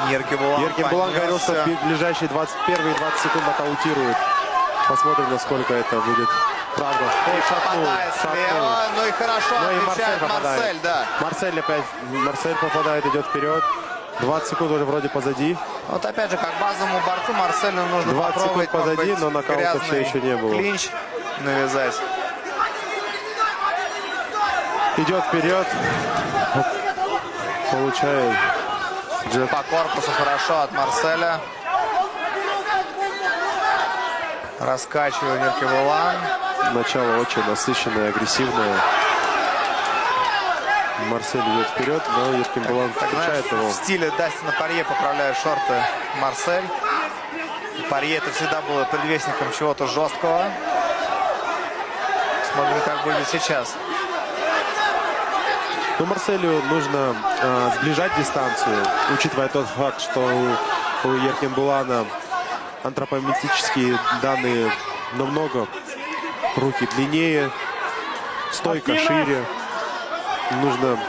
Еркебулан говорил, что в ближайшие 21 и 20 секунд нокаутирует. Посмотрим, насколько это будет правда. Ой, шатнул. Слева. Ну и хорошо отвечает Марсель, да. Марсель опять. Марсель попадает, идет вперед. 20 секунд уже вроде позади. Вот опять же, как базовому борцу Марселю нужно 20 попробовать, секунд позади, но нокаута все еще не было. Клинч навязать. Идет вперед. Получает. По корпусу хорошо от Марселя. Раскачивает Еркебулан. Начало очень насыщенное, агрессивное. Марсель идет вперед, но Еркебулан встречает его. В стиле Дастина Порье поправляет шорты Марсель. Порье это всегда было предвестником чего-то жесткого. Смотрим, как будет сейчас. Но Марселю нужно сближать дистанцию, учитывая тот факт, что у Еркебулана антропометрические данные намного, руки длиннее, стойка шире. Нужно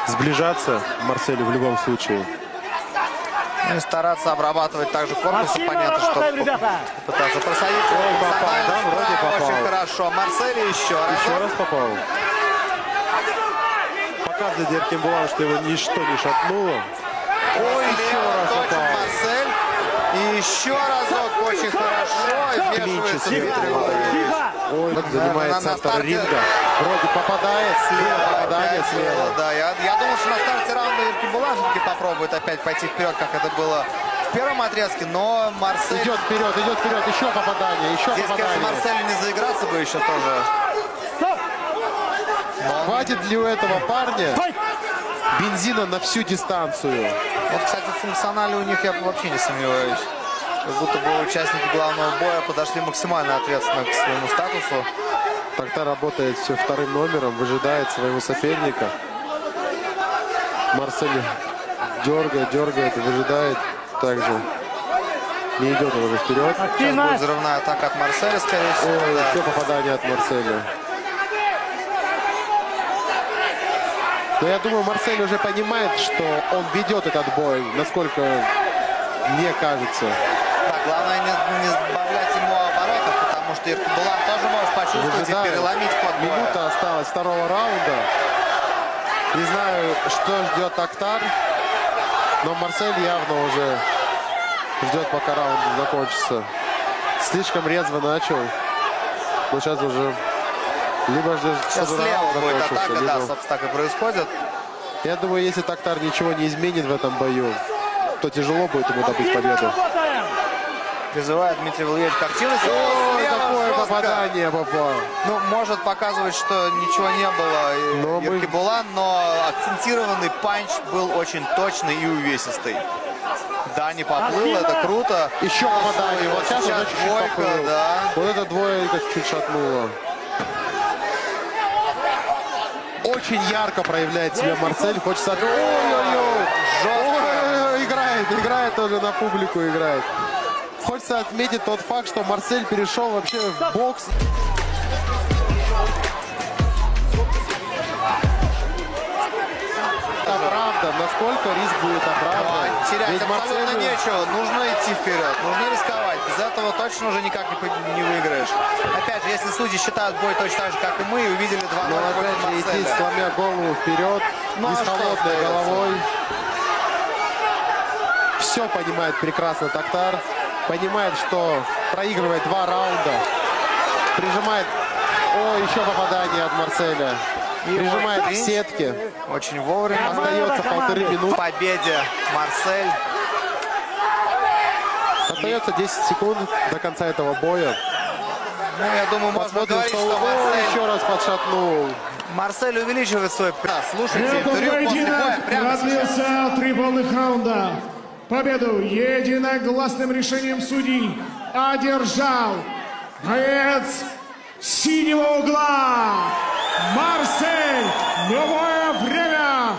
сближаться Марселю в любом случае. Ну и стараться обрабатывать также корпус. Понятно, что пытаться просадить. Ой, попал, да, вроде попал. Очень хорошо. Марсель еще раз. Еще раз попал. Показывает Еркебулан, что его ничто не шатнуло. Ой, еще раз попал. Марсель. И еще разок очень хорошо. Вмешивается Дмитрий Владимирович. Ой, занимает центр ринга. Вроде попадает слева, попадание слева. Да, я думал, что на старте раунда Еркебулан все-таки попробует опять пойти вперед, как это было в первом отрезке, но Марсель... Идет вперед, еще попадание, еще здесь, попадание. конечно, Марселю не заиграться бы еще тоже. Хватит ли у этого парня бензина на всю дистанцию? Вот, кстати, в функционале у них я вообще не сомневаюсь. Как будто бы участники главного боя подошли максимально ответственно к своему статусу. Токтар работает все вторым номером, выжидает своего соперника. Марсель дергает, выжидает. Также не идет он уже вперед. Сейчас будет взрывная атака от Марселя, скорее всего. Ой, да. еще попадание от Марселя. Но я думаю, Марсель уже понимает, что он ведет этот бой, насколько мне кажется. Да, главное не сбавлять ему оборотов, потому что Еркебулан тоже может почувствовать и переломить ход боя. Минута осталась второго раунда. Не знаю, что ждет Токтар, но Марсель явно уже ждет, пока раунд закончится. Слишком резво начал, но сейчас уже либо ждет, сейчас слева будет атака, либо... да, собственно, так и происходит. Я думаю, если Токтар ничего не изменит в этом бою, то тяжело будет ему добыть победу. Призывает Дмитрий Владимирович к активности. Ой, какое попадание попал. Ну, может показывать, что ничего не было Еркебулан, но акцентированный панч был очень точный и увесистый. Да, не поплыл, это круто. Еще попадание. Вот сейчас уже чуть-чуть двойка, да. Вот это двойка чуть шатнула. Очень ярко проявляет себя Марсель. Хочется... Ой-ой-ой! Жестко. Играет тоже на публику, играет. Хочется отметить тот факт, что Марсель перешел вообще в бокс. Это правда. Насколько риск будет оправдан? Терять абсолютно нечего. Нужно идти вперед. Нужно рисковать. Без этого точно уже никак не выиграешь. Опять же, если судьи считают бой точно так же, как и мы, и увидели 2-0 Но опять же идти, сломя голову вперед, и с холодной головой. Все понимает прекрасно Токтар. Понимает, что проигрывает 2 раунда. Прижимает. О, еще попадание от Марселя. Прижимает к сетке. Очень вовремя. Остается 1,5 минуты. Победе Марсель. Остается 10 секунд до конца этого боя. Ну, я думаю, можно говорить, что Марсель еще раз подшатнул. Марсель увеличивает свой... Слушайте, Этот поединок продлился 3 полных раунда. Победу единогласным решением судей одержал боец синего угла Марсель. Новое время.